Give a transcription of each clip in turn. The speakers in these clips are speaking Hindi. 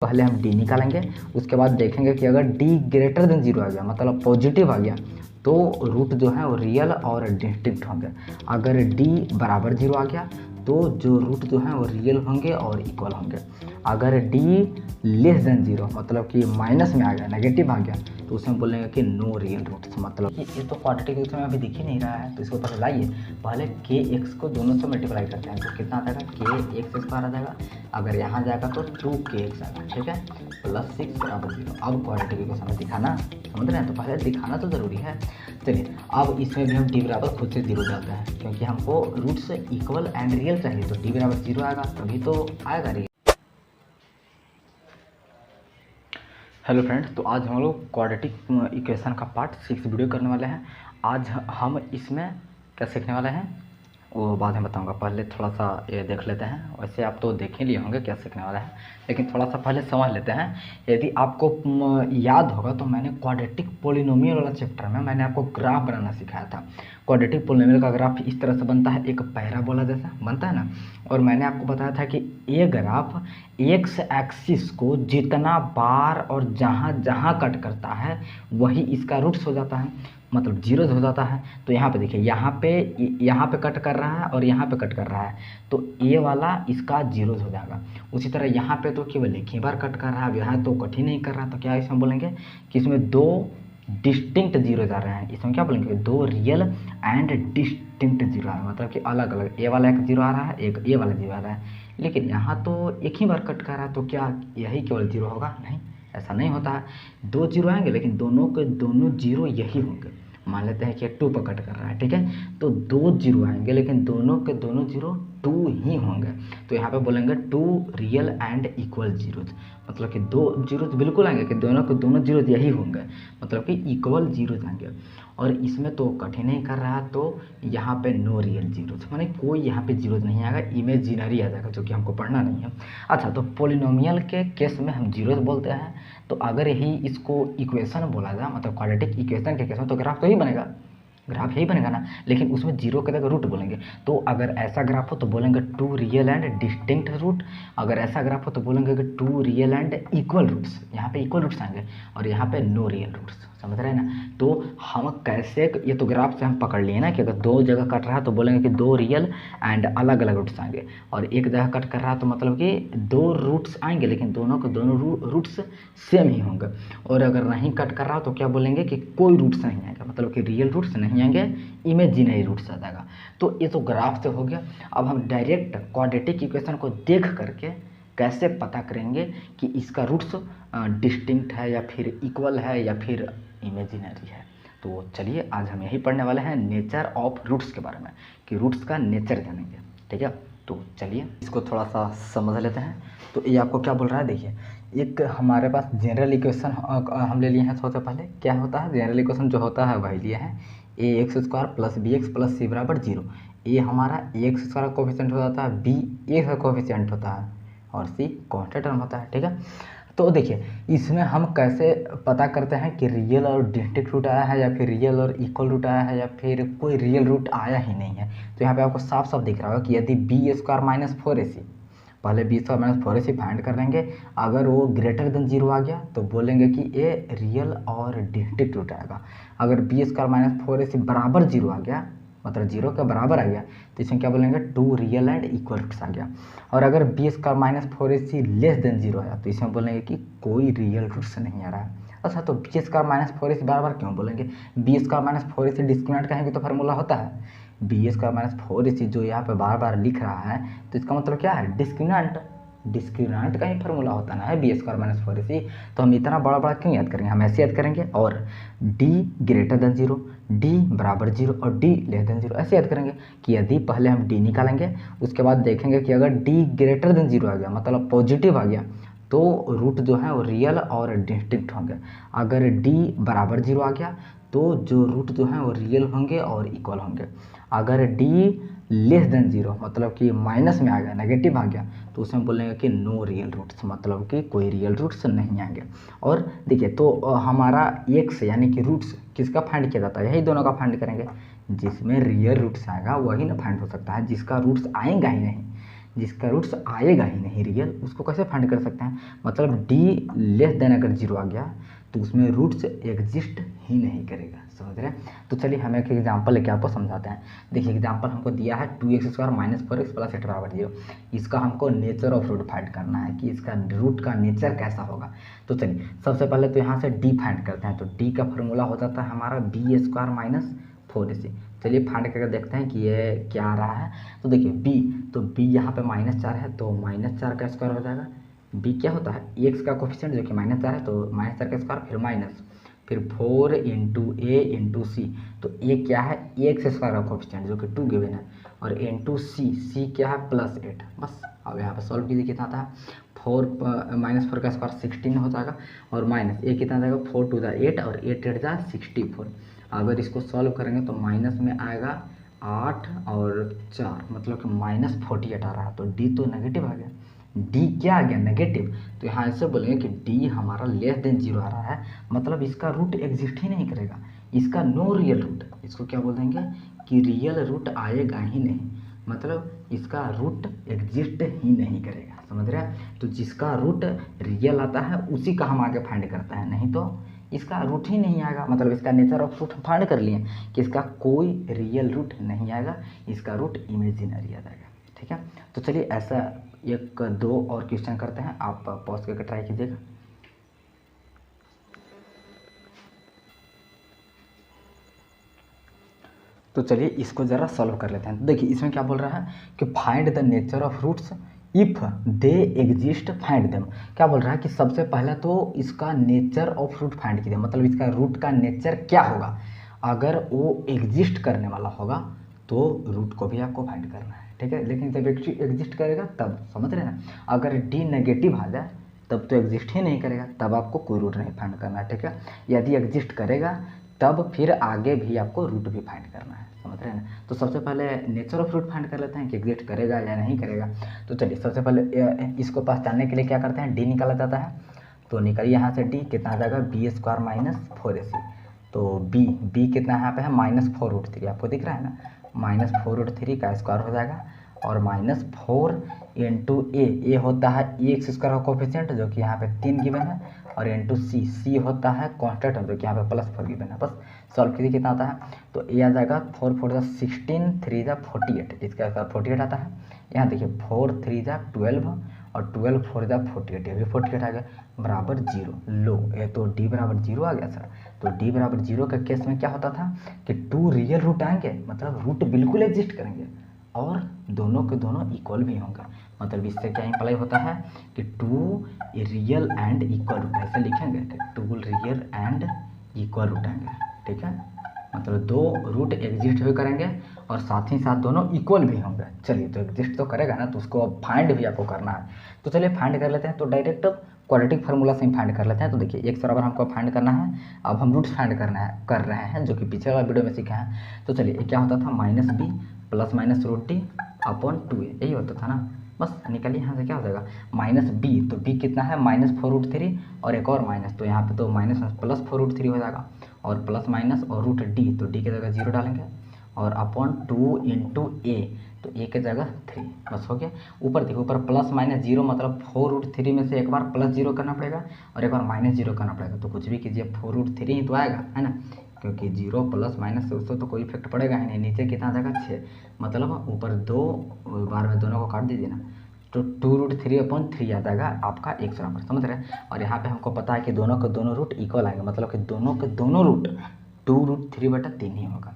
पहले हम डी निकालेंगे, उसके बाद देखेंगे कि अगर डी ग्रेटर देन जीरो आ गया मतलब पॉजिटिव आ गया तो रूट जो है वो रियल और डिस्टिंक्ट होंगे। अगर डी बराबर जीरो आ गया तो जो रूट जो है वो रियल होंगे और इक्वल होंगे। अगर डी लेस देन जीरो मतलब कि माइनस में आ गया, नेगेटिव आ गया, तो उसमें बोलेंगे कि नो रियल रूट्स। मतलब कि ये तो क्वाड्रेटिक इक्वेशन में अभी दिख ही नहीं रहा है, तो इसको पहले लाइए, पहले के एक्स को दोनों से मल्टीप्लाई करते हैं तो कितना आ जाएगा, के एक्स स्क्वायर आ जाएगा। अगर यहाँ जाएगा तो 2kx आएगा, ठीक है, प्लस 6 बराबर जीरो। अब क्वाड्रेटिक इक्वेशन में दिखाना समझ रहे हैं, तो पहले दिखाना तो ज़रूरी है। चलिए अब इसमें भी हम डी बराबर खुद से जीरो डालते हैं, क्योंकि हमको रूट से इक्वल एंड रियल चाहिए, तो डी बराबर जीरो आएगा तभी तो आएगा रियल। हेलो फ्रेंड्स, तो आज हम लोग क्वाड्रेटिक इक्वेशन का पार्ट 6 वीडियो करने वाले हैं। आज हम इसमें क्या सीखने वाले हैं वो बाद में बताऊंगा, पहले थोड़ा सा ये देख लेते हैं। वैसे आप तो देख ही लिए होंगे क्या सीखने वाला है, लेकिन थोड़ा सा पहले समझ लेते हैं। यदि आपको याद होगा तो मैंने क्वाड्रेटिक पोलिनोमियल वाला चैप्टर में मैंने आपको ग्राफ बनाना सिखाया था। क्वाड्रेटिक पोलिनोमियल का ग्राफ इस तरह से बनता है, एक पैराबोला जैसा बनता है ना, और मैंने आपको बताया था कि ये ग्राफ एक्स एक्सिस को जितना बार और जहाँ जहाँ कट करता है वही इसका रूट्स हो जाता है, मतलब जीरोज हो जाता है। तो यहाँ पे देखिए, यहाँ पे कट कर रहा है और यहाँ पे कट कर रहा है, तो ये वाला इसका जीरोज हो जाएगा। उसी तरह यहाँ पे तो केवल एक ही बार कट कर रहा है, यहाँ तो कट ही नहीं कर रहा, तो क्या इसमें बोलेंगे कि इसमें दो डिस्टिंक्ट जीरोज आ रहे हैं। इसमें क्या बोलेंगे, दो रियल एंड डिस्टिंक्ट जीरो आ रहे हैं, मतलब कि अलग अलग, ये वाला एक जीरो आ रहा है, एक ये वाला जीरो आ रहा है। लेकिन यहाँ तो एक ही बार कट कर रहा है, तो क्या यही केवल जीरो होगा? नहीं, ऐसा नहीं होता है। दो जीरो आएंगे लेकिन दोनों के दोनों जीरो यही होंगे। मान लेते हैं कि 2 पर कट कर रहा है, ठीक है, तो दो जीरो आएंगे लेकिन दोनों के दोनों जीरो 2 ही होंगे। तो यहाँ पे बोलेंगे 2 रियल एंड इक्वल जीरोज, मतलब कि दो जीरोज बिल्कुल आएंगे कि दोनों के दोनों जीरोज यही होंगे, मतलब कि इक्वल जीरोज आएंगे। और इसमें तो कट ही नहीं कर रहा, तो यहाँ पे नो रियल जीरोज, माने कोई यहाँ पे जीरोज नहीं आएगा, इमेजिनरी आ जाएगा, जो कि हमको पढ़ना नहीं है। अच्छा, तो पोलिनोमियल के केस में हम जीरोज बोलते हैं, तो अगर यही इसको इक्वेशन बोला जाए, मतलब क्वाड्रेटिक इक्वेशन के केस में, तो ग्राफ तो ही बनेगा, ग्राफ यही बनेगा ना, लेकिन उसमें जीरो के जगह रूट बोलेंगे। तो अगर ऐसा ग्राफ हो तो बोलेंगे 2 रियल एंड डिस्टिंक्ट रूट, अगर ऐसा ग्राफ हो तो बोलेंगे कि 2 रियल एंड इक्वल रूट्स। यहाँ पे इक्वल रूट्स आएंगे और यहाँ पे नो रियल रूट्स, समझ रहे हैं ना। तो हम कैसे, ये तो ग्राफ से हम पकड़ लिए ना कि अगर दो जगह कट रहा है तो बोलेंगे कि 2 रियल एंड अलग अलग रूट्स आएंगे, और एक जगह कट कर रहा है तो मतलब कि 2 रूट्स आएंगे लेकिन दोनों के दोनों रूट्स सेम ही होंगे। और अगर नहीं कट कर रहा तो क्या बोलेंगे कि कोई रूट्स नहीं आएगा, मतलब कि रियल रूट्स नहीं आएंगे, इमेजिनरी रूट्स आ जाएगा। तो ये तो ग्राफ से हो गया। अब हम डायरेक्ट क्वाड्रेटिक इक्वेशन को देख करके कैसे पता करेंगे कि इसका रूट्स डिस्टिंक्ट है या फिर इक्वल है या फिर इमेजिनरी है। तो चलिए आज हम यही पढ़ने वाले हैं, नेचर ऑफ रूट्स के बारे में, कि रूट्स का नेचर जानेंगे, ठीक है। तो चलिए इसको थोड़ा सा समझ लेते हैं। तो ये आपको क्या बोल रहा है, देखिए, एक हमारे पास जनरल इक्वेशन हम ले लिए हैं। सबसे पहले क्या होता है, जनरल इक्वेशन जो होता है वही लिए हैं, a x square plus b x plus c बराबर जीरो। ए हमारा ए एक्स स्क्वायर कोफिशिएंट हो जाता है, बी ए का कोफिशिएंट होता है और सी कांस्टेंट टर्म होता है, ठीक है। तो देखिए इसमें हम कैसे पता करते हैं कि रियल और डिस्टिंक्ट रूट आया है या फिर रियल और इक्वल रूट आया है या फिर कोई रियल रूट आया ही नहीं है। तो यहाँ पे आपको साफ साफ दिख रहा होगा कि यदि बी स्क्वायर माइनस 4ac, पहले B square minus 4ac find कर लेंगे, अगर वो ग्रेटर देन जीरो आ गया तो बोलेंगे कि ये रियल और डिस्टिंक्ट रूट आएगा। अगर बी स्क्वायर माइनस 4ac बराबर जीरो आ गया, मतलब जीरो के बराबर आ गया, तो इसमें क्या बोलेंगे 2 रियल एंड इक्वल रूट्स आ गया। और अगर B square minus 4ac less than zero आया तो इसमें बोलेंगे कि कोई रियल रूट्स नहीं आ रहा है। अच्छा, तो बी स्क्वायर माइनस 4ac बार बार क्यों बोलेंगे, B square minus 4ac discriminant कहेंगे तो फार्मूला होता है बी स्क्वायर माइनस 4ac, जो यहाँ पे बार बार लिख रहा है तो इसका मतलब क्या है, डिस्क्रिमिनेंट, डिस्क्रिमिनेंट का ही फार्मूला होता ना है बी स्क्वायर माइनस 4ac। तो हम इतना बड़ा बड़ा क्यों याद करेंगे, हम ऐसे याद करेंगे। और D greater than zero, D बराबर जीरो और डी लेस देन जीरो, ऐसे याद करेंगे कि यदि पहले हम डी निकालेंगे, उसके बाद देखेंगे कि अगर डी ग्रेटर देन जीरो आ गया मतलब पॉजिटिव आ गया तो रूट जो है वो रियल और डिस्टिंक्ट होंगे। अगर डी बराबर जीरो आ गया तो जो रूट जो है वो रियल होंगे और इक्वल होंगे। अगर डी लेस देन जीरो मतलब कि माइनस में आ गया, नेगेटिव आ गया, तो उसमें बोलेंगे कि नो रियल रूट्स, मतलब कि कोई रियल रूट्स नहीं आएंगे। और देखिए तो हमारा एक्स यानी कि रूट्स किसका फाइंड किया जाता है, यही दोनों का फाइंड करेंगे। जिसमें रियल रूट्स आएगा वही ना फाइंड हो सकता है, जिसका रूट्स आएगा ही नहीं, जिसका रूट्स आएगा ही नहीं रियल, उसको कैसे फाइंड कर सकते हैं? मतलब डी लेस देन अगर 0 आ गया तो उसमें रूट्स एग्जिस्ट ही नहीं करेगा, समझ रहे हैं? तो चलिए हम एक एग्जांपल लेके आपको समझाते हैं। देखिए एग्जांपल हमको दिया है 2x² माइनस 4x प्लस 8 बराबर 0। इसका हमको नेचर ऑफ रूट फाइंड करना है कि इसका रूट का नेचर कैसा होगा। तो चलिए सबसे पहले तो यहाँ से डी फाइंड करते हैं। तो डी का फॉर्मूला हो जाता है हमारा b² माइनस 4ac। चलिए फाइंड करके देखते हैं कि ये क्या आ रहा है। तो देखिए b, तो b यहाँ पे -4 है तो -4 का स्क्वायर हो जाएगा। b क्या होता है? x का कोफिशिएंट जो कि -4 है तो -4 का स्क्वायर फिर माइनस, फिर 4 इंटू a इंटू सी। तो a क्या है? x² का कोफिशिएंट जो कि 2 गिवन है, और इंटू सी क्या है? +8। बस अब यहाँ पर सॉल्व कीजिए, कितना आता है? 4 -4 का स्क्वायर 16 हो जाएगा, और माइनस a कितना जाएगा? 4 टू 8 और 8 8 जा 64। अगर इसको सॉल्व करेंगे तो माइनस में आएगा 8 और 4, मतलब कि -48 आ रहा है। तो डी तो नेगेटिव आ गया। डी क्या आ गया? नेगेटिव। तो यहाँ ऐसे बोलेंगे कि डी हमारा लेस देन 0 आ रहा है, मतलब इसका रूट एग्जिस्ट ही नहीं करेगा, इसका नो रियल रूट। इसको क्या बोल देंगे कि रियल रूट आएगा ही नहीं, मतलब इसका रूट एग्जिस्ट ही नहीं करेगा, समझ रहे हैं? तो जिसका रूट रियल आता है उसी का हम आगे फाइंड करते हैं, नहीं तो इसका रूट ही नहीं आएगा। मतलब इसका नेचर ऑफ रूट फाइंड कर लिए कि इसका कोई रियल रूट नहीं आएगा, इसका रूट इमेजिनरी आ जाएगा, ठीक है? तो चलिए ऐसा 1 2 और क्वेश्चन करते हैं, आप पॉज करके ट्राई कीजिएगा। तो चलिए इसको ज़रा सॉल्व कर लेते हैं। तो देखिए इसमें क्या बोल रहा है कि find the nature of roots if they exist find them. क्या बोल रहा है कि सबसे पहले तो इसका नेचर ऑफ रूट फाइंड कीजिए, मतलब इसका रूट का नेचर क्या होगा। अगर वो एग्जिस्ट करने वाला होगा तो रूट को भी आपको फाइंड करना है, ठीक है? लेकिन जब एग्जिस्ट करेगा तब, समझ रहे हैं? अगर डी नेगेटिव आ जाए तब तो एग्जिस्ट ही नहीं करेगा, तब आपको कोई रूट नहीं फाइंड करना है, ठीक है? यदि एग्जिस्ट करेगा तब फिर आगे भी आपको रूट भी फाइंड करना है, समझ रहे हैं ना? तो सबसे पहले नेचर ऑफ रूट फाइंड कर लेते हैं कि एग्जिस्ट करेगा या नहीं करेगा। तो चलिए सबसे पहले इसको पहचानने के लिए क्या करते हैं, डी निकाला जाता है। तो निकालिए यहाँ से डी, कितना आ जाएगा? b² minus 4ac। तो b कितना यहाँ पे है? -4√3, आपको दिख रहा है ना? -4√3 का स्क्वायर हो जाएगा, और -4 इंटू ए होता है x² का कोफिशिएंट जो कि यहाँ पे 3 गिवन है, और इंटू सी होता है कांस्टेंट जो कि यहाँ पे +4 गिवन है। बस सॉल्व कीजिए, कितना आता है? तो ए आ जाएगा 4 4 जा 16, 3 जा 48, इसका 48 आता है। यहाँ देखिए 4 3 जा 12 और 12 4 जा 48, ये भी 48 आ गया, बराबर 0। लो, ये तो डी बराबर 0 आ गया सर। तो डी बराबर 0 का केस में क्या होता था कि 2 रियल रूट आएंगे, मतलब रूट बिल्कुल एग्जिस्ट करेंगे, और दोनों के दोनों इक्वल भी होंगे। मतलब इससे क्या इंप्लाई होता है कि 2 रियल एंड इक्वल रूट, ऐसे लिखेंगे कि 2 रियल एंड इक्वल रूट आएंगे, ठीक है? मतलब 2 रूट एग्जिस्ट भी करेंगे और साथ ही साथ दोनों इक्वल भी होंगे। चलिए तो एग्जिस्ट तो करेगा ना, तो उसको अब फाइंड भी आपको करना है। तो चलिए फाइंड कर लेते हैं। तो डायरेक्ट क्वाड्रेटिक फार्मूला से ही फाइंड कर लेते हैं। तो देखिए x बराबर हमको फाइंड करना है, अब हम रूट्स फाइंड कर रहे हैं जो कि पिछले वाला वीडियो में सीखा है। तो चलिए क्या होता था? -b plus minus √t upon 2a, यही होता था ना? बस निकलिए यहाँ से, क्या हो जाएगा? -b, तो b कितना है? -4√3 और एक और माइनस, तो यहाँ पे तो माइनस +4√3 हो जाएगा, और प्लस माइनस और √d, तो d की जगह 0 डालेंगे, और अपॉन 2 इंटू a, तो a की जगह 3, बस हो गया। ऊपर देखो, ऊपर +-0 मतलब 4√3 में से एक बार +0 करना पड़ेगा और एक बार -0 करना पड़ेगा। तो कुछ भी कीजिए 4√3 ही तो आएगा, है ना? क्योंकि 0 +- से उससे तो कोई इफेक्ट पड़ेगा ही नहीं। नीचे कितना आ जाएगा? 6, मतलब ऊपर 2 बार में दोनों को काट दीजिए ना, तो 2√3/3 आ जाएगा आपका x बराबर, समझ रहे हैं? और यहाँ पे हमको पता है कि दोनों के दोनों रूट इक्वल आएंगे, मतलब कि दोनों के दोनों रूट 2√3/3 ही होगा।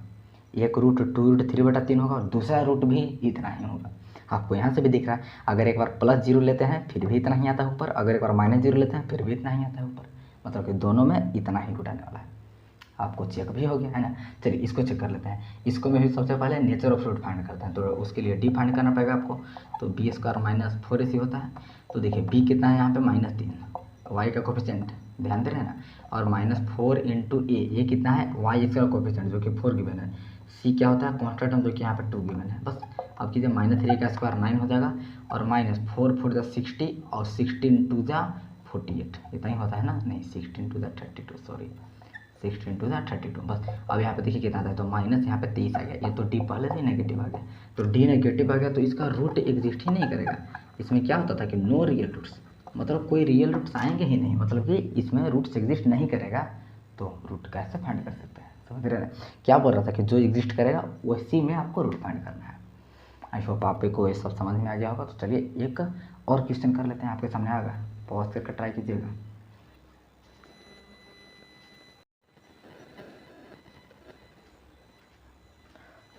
एक रूट 2√3/3 होगा और दूसरा रूट भी इतना ही होगा। आपको यहाँ से भी दिख रहा है, अगर एक बार +0 लेते हैं फिर भी इतना ही आता है ऊपर, अगर एक बार -0 लेते हैं फिर भी इतना ही आता है ऊपर, मतलब कि दोनों में इतना ही रूट आने वाला है। आपको चेक भी हो गया, है ना? चलिए इसको चेक कर लेते हैं। इसको में भी सबसे पहले नेचर ऑफ रूट फाइंड करते हैं, तो उसके लिए डी फाइंड करना पड़ेगा आपको। तो b² माइनस 4ac होता है। तो देखिए b कितना है यहाँ पे? -3, y का कोफिशिएंट ध्यान दे रहे हैं ना, और -4 इंटू a, ये कितना है? y का कोफिशिएंट जो कि 4 गिवन है। c क्या होता है? कांस्टेंट जो कि यहाँ पे 2 गिवन है। बस अब कीजिए -3 का स्क्वायर 9 हो जाएगा, और -4 4 जा 60 और 16 2 जा 48, इतना ही होता है ना? नहीं, 16 2 जा 32, सॉरी 60 इंटू 32 बस। अब यहाँ पे देखिए कितना आता है, तो माइनस यहाँ पे 23 आ गया। ये तो डी पहले से नेगेटिव आ गया, तो डी नेगेटिव आ गया तो इसका रूट एग्जिस्ट ही नहीं करेगा। इसमें क्या होता था कि नो रियल रूट्स, मतलब कोई रियल रूट्स आएंगे ही नहीं, मतलब कि इसमें रूट्स एग्जिस्ट नहीं करेगा, तो रूट कैसे फाइंड कर सकते हैं, समझ रहे हैं। क्या बोल रहा था कि जो एग्जिस्ट करेगा उसी में आपको रूट फाइंड करना है। आई होप आप को ये सब समझ में आ गया होगा। तो चलिए एक और क्वेश्चन कर लेते हैं, आपके सामने आएगा, पॉज करके ट्राई कीजिएगा।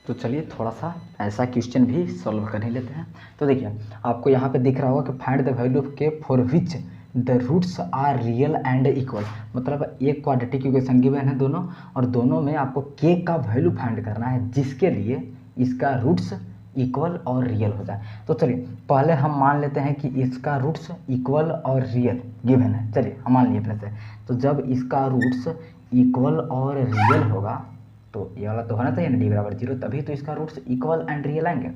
तो चलिए थोड़ा सा ऐसा क्वेश्चन भी सॉल्व कर ही लेते हैं। तो देखिए आपको यहाँ पे दिख रहा होगा कि find the value of K for which the roots are real and equal, मतलब एक क्वाड्रेटिक इक्वेशन गिवन है दोनों, और दोनों में आपको के का वैल्यू फाइंड करना है जिसके लिए इसका रूट्स इक्वल और रियल हो जाए। तो चलिए पहले हम मान लेते हैं कि इसका रूट्स इक्वल और रियल गिवन है। चलिए हम मान लिए अपने से, तो जब इसका रूट्स इक्वल और रियल होगा तो ये वाला तो होना चाहिए ना डी बराबर 0, तभी तो इसका रूट्स इक्वल एंड रियल आएंगे।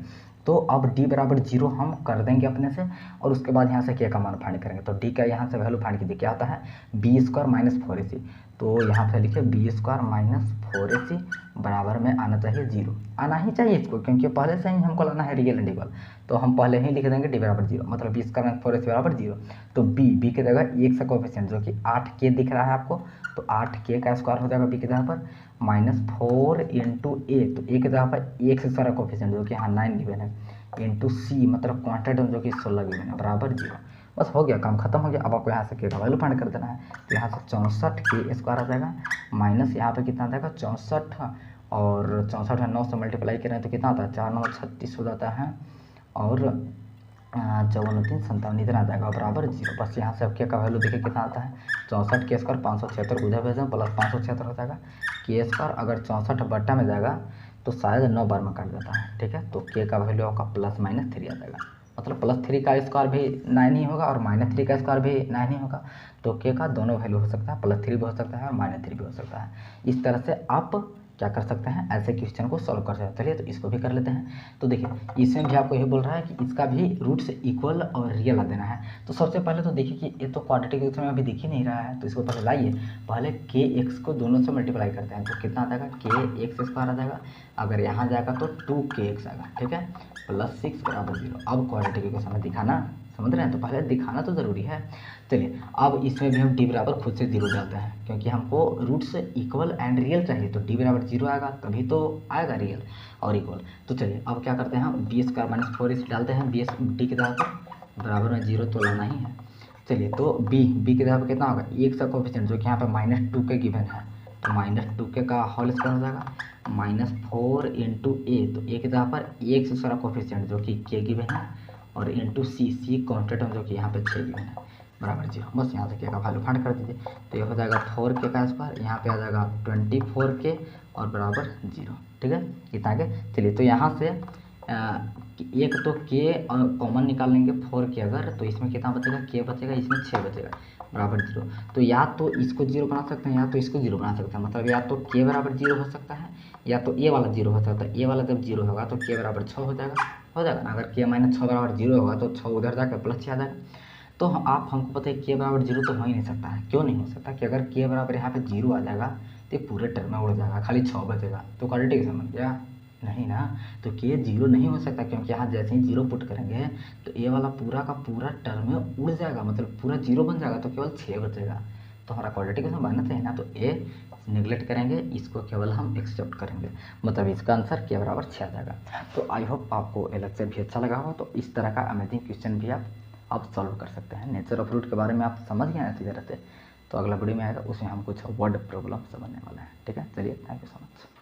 तो अब डी बराबर 0 हम कर देंगे अपने से, और उसके बाद यहाँ से के का मान फाइंड करेंगे। तो डी का यहाँ से वैल्यू फाइंड कीजिए, क्या आता है बी स्क्वायर माइनस 4ac। तो यहाँ पे लिखिए बी स्क्वायर माइनस 4ac बराबर में आना चाहिए 0, आना ही चाहिए इसको, क्योंकि पहले से ही हमको लाना है रियल एंड इक्वल। तो हम पहले ही लिख देंगे डी बराबर 0, मतलब बी स्क्वायर माइनस 4ac बराबर 0। तो बी की जगह एक सा कोएफिशिएंट जो कि 8k दिख रहा है आपको, तो 8k का स्क्वायर हो जाएगा बी की जगह पर, माइनस 4 इंटू ए, तो ए की जगह पर एक से सारा कोएफिशिएंट जो कि यहाँ 9 गिवन है, इंटू सी मतलब क्वांटिटी जो कि 16 गिवन है बराबर 0। बस हो गया, काम खत्म हो गया। अब आपको यहाँ से के का वैल्यू फाइंड कर देना है। तो यहाँ से 64 के स्क्वायर आ जाएगा, माइनस यहाँ पे कितना आ जाएगा 64, और 64 9 से मल्टीप्लाई करें तो कितना आता है 4 9 36 हो जाता है, और 54 3 57 इतना आ जाएगा बराबर 0। बस यहाँ से अब के का वैल्यू देखिए कितना आता है 64 के स्क्वायर 576 उधर भेजें प्लस 576 हो जाएगा के स्क्वायर, अगर 64 बट्टा में जाएगा तो शायद 9 बार में काट देता है, ठीक है। तो के का वैल्यू आपका प्लस माइनस 3 आ जाएगा, मतलब प्लस 3 का स्क्वायर भी 9 ही होगा और माइनस 3 का स्क्वायर भी 9 ही होगा। तो के का दोनों वैल्यू हो सकता है, प्लस 3 भी हो सकता है और माइनस 3 भी हो सकता है। इस तरह से आप क्या कर सकते हैं, ऐसे क्वेश्चन को सॉल्व कर सकते हैं। चलिए तो इसको भी कर लेते हैं। तो देखिए इसमें भी आपको ये बोल रहा है कि इसका भी रूट्स इक्वल और रियल देना है। तो सबसे पहले तो देखिए कि ये तो क्वाड्रेटिक इक्वेशन में अभी दिख ही नहीं रहा है, तो इसको पहले लाइए, पहले के एक्स को दोनों से मल्टीप्लाई करते हैं। तो कितना आ जाएगा के एक्स स्क्वायर आ जाएगा, अगर यहाँ जाएगा तो 2kx आएगा, ठीक है, प्लस 6 बराबर 0। अब क्वाड्रेटिक इक्वेशन में दिखाना, समझ रहे हैं, तो पहले दिखाना तो ज़रूरी है। चलिए अब इसमें भी हम डी बराबर खुद से 0 डालते हैं, क्योंकि हमको रूट्स इक्वल एंड रियल चाहिए, तो डी बराबर 0 आएगा तभी तो आएगा रियल और इक्वल। तो चलिए अब क्या करते हैं हम बी स्क्वायर माइनस 4ac डालते हैं बी डी की जगह पर, बराबर में 0 तो लाना ही है। चलिए तो बी की जगह पर कितना होगा एक सा कोएफिशिएंट जो कि यहाँ पर -2k गिवन है, तो -2k का होल स्क्वायर हो जाएगा, -4 इंटू ए, तो ए की जगह पर एक से सारा कोएफिशिएंट जो कि k गिवन है, और इंटू सी कॉन्स्टेंट जो कि यहाँ पे 6 गिवन है बराबर 0। बस यहाँ से के का वैल्यू फाइंड कर दीजिए। तो ये हो जाएगा 4k का स्क्वायर, यहाँ पे आ जाएगा 24k और बराबर 0, ठीक है, कितना आगे। चलिए तो यहाँ से एक तो k कॉमन निकाल लेंगे 4k अगर, तो इसमें कितना बचेगा k बचेगा, इसमें 6 बचेगा बराबर 0। तो या तो इसको 0 बना सकते हैं या तो इसको 0 बना सकते हैं, मतलब या तो k बराबर 0 हो सकता है या तो ए वाला 0 हो सकता है। ए वाला जब 0 होगा तो k बराबर 6 हो जाएगा ना, अगर k माइनस 6 बराबर 0 होगा तो 6 उधर जाकर प्लस 6 आ जाएगा। तो आप हमको पता है k बराबर 0 तो हो ही नहीं सकता है। क्यों नहीं हो सकता कि अगर k बराबर यहाँ पे 0 आ जाएगा तो ये पूरे टर्म में उड़ जाएगा, खाली 6 बचेगा, तो क्वाड्रेटिक इक्वेशन बन गया नहीं ना। तो k 0 नहीं हो सकता, क्योंकि यहाँ जैसे ही 0 पुट करेंगे तो ए वाला पूरा का पूरा टर्म में उड़ जाएगा, मतलब पूरा 0 बन जाएगा, तो केवल 6 बचेगा। तो हमारा क्वाड्रेटिक इक्वेशन बनना चाहिए ना, तो ए निगलेक्ट करेंगे, इसको केवल हम एक्सेप्ट करेंगे, मतलब इसका आंसर के बराबर 6 आ जाएगा। तो आई होप आपको ये लेक्चर भी अच्छा लगा हो। तो इस तरह का अमेजिंग क्वेश्चन भी आप सॉल्व कर सकते हैं। नेचर ऑफ रूट के बारे में आप समझ गए अच्छी तरह से, तो अगला वीडियो में आएगा उसमें हम कुछ वर्ड प्रॉब्लम समझने वाले हैं, ठीक है। चलिए थैंक यू सो मच।